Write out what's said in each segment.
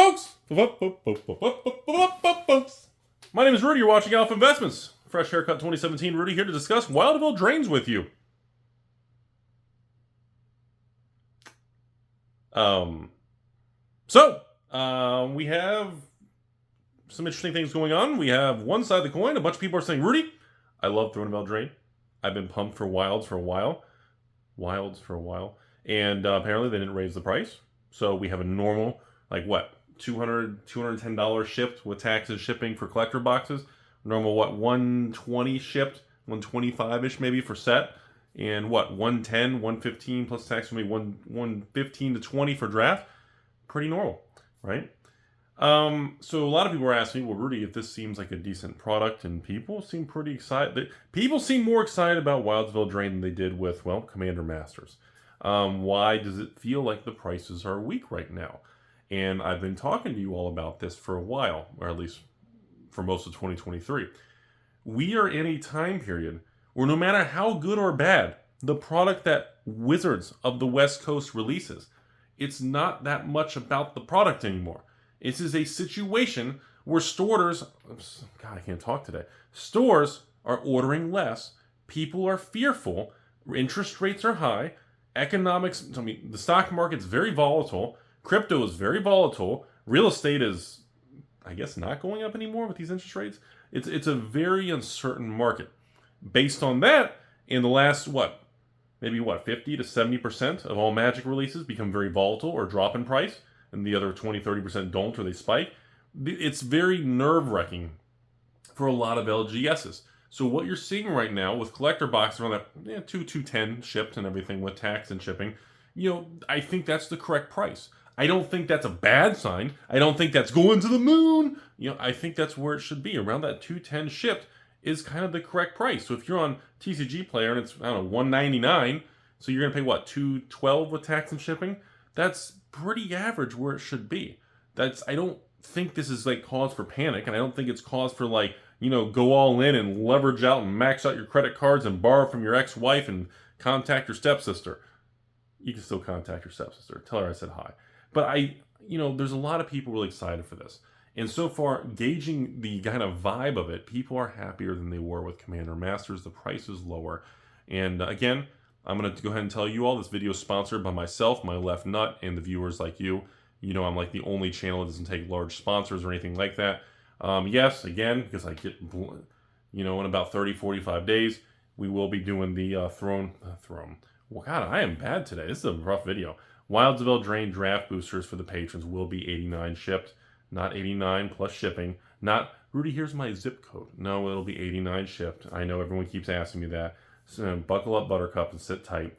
Folks! My name is Rudy. You're watching Alpha Investments. Fresh Haircut 2017. Rudy here to discuss Wildville drains with you. We have some interesting things going on. We have one side of the coin. A bunch of people are saying, Rudy, I love throwing about drain. I've been pumped for Wilds for a while. And apparently they didn't raise the price. So we have a normal, $210 shipped with taxes shipping for collector boxes. Normal, $120 shipped, $125-ish maybe for set. And $110, $115 plus tax, maybe $115 to $120 for draft. Pretty normal, right? So a lot of people are asking me, well, Rudy, if this seems like a decent product, and people seem pretty excited. People seem more excited about Wildsville Drain than they did with, Commander Masters. Why does it feel like the prices are weak right now? And I've been talking to you all about this for a while, or at least for most of 2023. We are in a time period where no matter how good or bad the product that Wizards of the West Coast releases, it's not that much about the product anymore. This is a situation where stores are ordering less, people are fearful, interest rates are high, the stock market's very volatile, crypto is very volatile, real estate is, I guess, not going up anymore with these interest rates. It's a very uncertain market. Based on that, in the last, 50 to 70% of all Magic releases become very volatile or drop in price, and the other 20-30% don't, or they spike. It's very nerve-wracking for a lot of LGSs. So what you're seeing right now with collector boxes around that $210 shipped and everything with tax and shipping, I think that's the correct price. I don't think that's a bad sign. I don't think that's going to the moon. I think that's where it should be. Around that $210 shipped is kind of the correct price. So if you're on TCG Player and it's, $199, so you're going to pay $212 with tax and shipping? That's pretty average where it should be. I don't think this is cause for panic, and I don't think it's cause for go all in and leverage out and max out your credit cards and borrow from your ex-wife and contact your stepsister. You can still contact your stepsister. Tell her I said hi. But there's a lot of people really excited for this. And so far, gauging the kind of vibe of it, people are happier than they were with Commander Masters. The price is lower. And again, I'm going to go ahead and tell you all, this video is sponsored by myself, my left nut, and the viewers like you. I'm the only channel that doesn't take large sponsors or anything like that. Yes, again, because I get, in about 30, 45 days, we will be doing the Throne. Well, God, I am bad today. This is a rough video. Wildsville Drain Draft Boosters for the patrons will be $89 shipped, not $89 plus shipping. Not, Rudy, here's my zip code. No, it'll be $89 shipped. I know everyone keeps asking me that. So buckle up, Buttercup, and sit tight.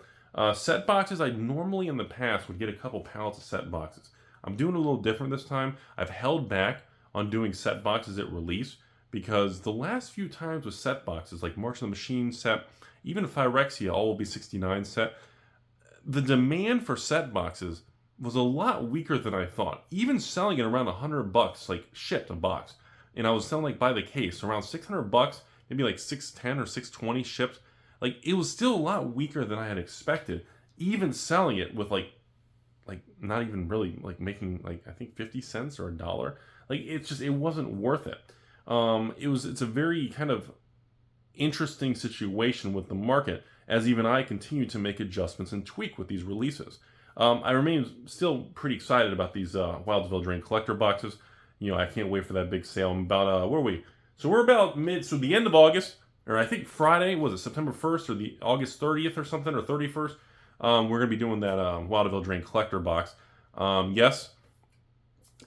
Set boxes, I normally in the past would get a couple pallets of set boxes. I'm doing a little different this time. I've held back on doing set boxes at release because the last few times with set boxes, like March of the Machine set, even Phyrexia, all will be 69 set, the demand for set boxes was a lot weaker than I thought. Even selling it around $100, shipped a box. And I was selling by the case, around $600, maybe $610 or $620 shipped. It was still a lot weaker than I had expected. Even selling it with not even really making I think 50 cents or $1. It wasn't worth it. It's a very kind of interesting situation with the market, as even I continue to make adjustments and tweak with these releases. I remain still pretty excited about these Wildsville Drain collector boxes. I can't wait for that big sale. I'm about, where are we? So we're about the end of August, or I think Friday, was it September 1st or the August 30th or something, or 31st? We're going to be doing that Wildsville Drain collector box. Yes,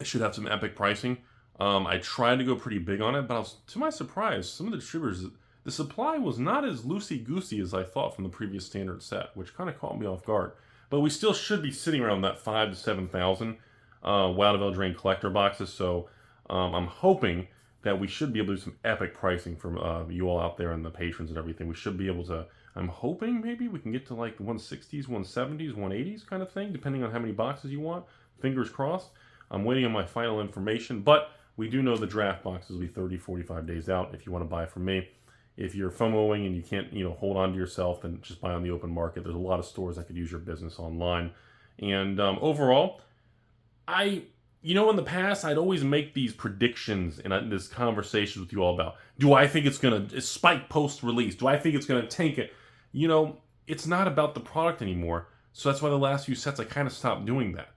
I should have some epic pricing. I tried to go pretty big on it, but to my surprise, some of the distributors, the supply was not as loosey-goosey as I thought from the previous standard set, which kind of caught me off guard. But we still should be sitting around that 5,000 to 7,000 Wildsville Drain collector boxes. So I'm hoping that we should be able to do some epic pricing for you all out there and the patrons and everything. We should be able to, I'm hoping maybe we can get to the 160s, 170s, 180s kind of thing, depending on how many boxes you want. Fingers crossed. I'm waiting on my final information, but we do know the draft boxes will be 30, 45 days out if you want to buy from me. If you're FOMOing and you can't, hold on to yourself, then just buy on the open market. There's a lot of stores that could use your business online. And overall, I in the past, I'd always make these predictions and this conversations with you all about, do I think it's going to spike post-release? Do I think it's going to tank it? It's not about the product anymore. So that's why the last few sets I kind of stopped doing that.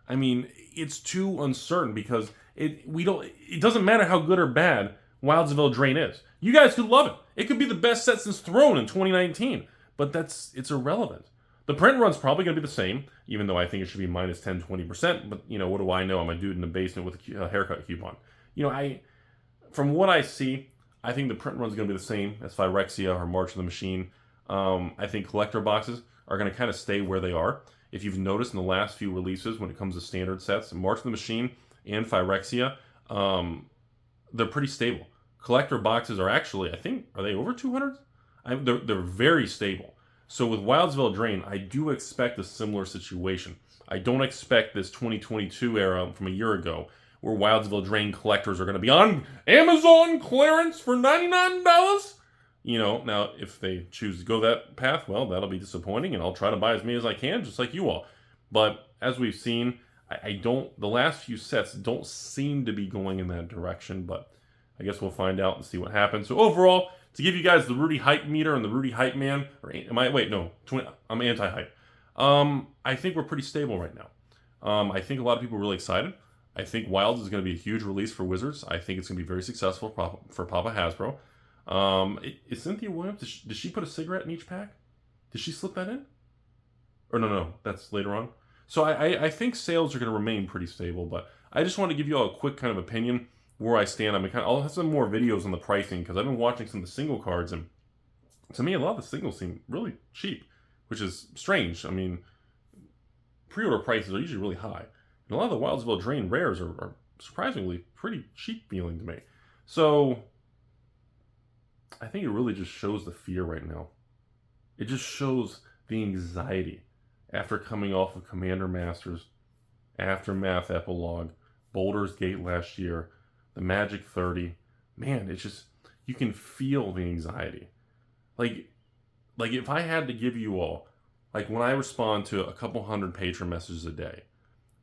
I mean, it's too uncertain because it doesn't matter how good or bad Wilds of Eldraine is. You guys could love it. It could be the best set since Throne in 2019, but it's irrelevant. The print run's probably going to be the same, even though I think it should be minus 10, 20%. But, what do I know? I'm a dude in the basement with a haircut coupon. From what I see, I think the print run's going to be the same as Phyrexia or March of the Machine. I think collector boxes are going to kind of stay where they are. If you've noticed in the last few releases when it comes to standard sets, March of the Machine and Phyrexia, they're pretty stable. Collector boxes are actually, I think, are they over 200? They're very stable. So with Wilds of Eldraine, I do expect a similar situation. I don't expect this 2022 era from a year ago where Wilds of Eldraine collectors are going to be on Amazon clearance for $99. Now if they choose to go that path, well, that'll be disappointing, and I'll try to buy as many as I can, just like you all. But as we've seen, the last few sets don't seem to be going in that direction, but I guess we'll find out and see what happens. So overall, to give you guys the Rudy hype meter and the Rudy hype man, I'm anti-hype. I think we're pretty stable right now. I think a lot of people are really excited. I think Wilds is going to be a huge release for Wizards. I think it's going to be very successful for Papa Hasbro. Is Cynthia Williams, did she put a cigarette in each pack? Did she slip that in? Or no, that's later on. So I think sales are going to remain pretty stable, but I just want to give you all a quick kind of opinion where I stand. I'll have some more videos on the pricing because I've been watching some of the single cards, and to me, a lot of the singles seem really cheap, which is strange. I mean, pre-order prices are usually really high, and a lot of the Wilds of Eldraine rares are surprisingly pretty cheap feeling to me. So I think it really just shows the fear right now. It just shows the anxiety after coming off of Commander Masters, Aftermath Epilogue, Baldur's Gate last year, the Magic 30. Man, it's just, you can feel the anxiety. Like if I had to give you all, like when I respond to a couple hundred patron messages a day,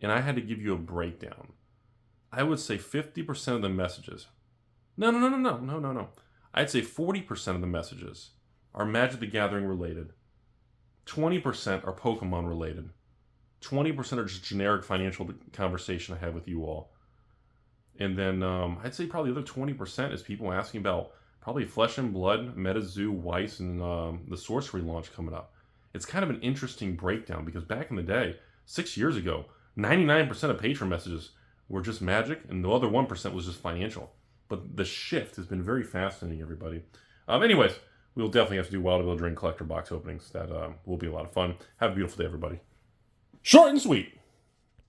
and I had to give you a breakdown, I would say 50% of the messages, no. I'd say 40% of the messages are Magic the Gathering related, 20% are Pokemon related, 20% are just generic financial conversation I have with you all. And then I'd say probably the other 20% is people asking about probably Flesh and Blood, MetaZoo, Weiss, and the Sorcery launch coming up. It's kind of an interesting breakdown because back in the day, 6 years ago, 99% of patron messages were just Magic, and the other 1% was just financial. But the shift has been very fascinating, everybody. Anyways, we'll definitely have to do Wild of Eldraine collector box openings. That will be a lot of fun. Have a beautiful day, everybody. Short and sweet.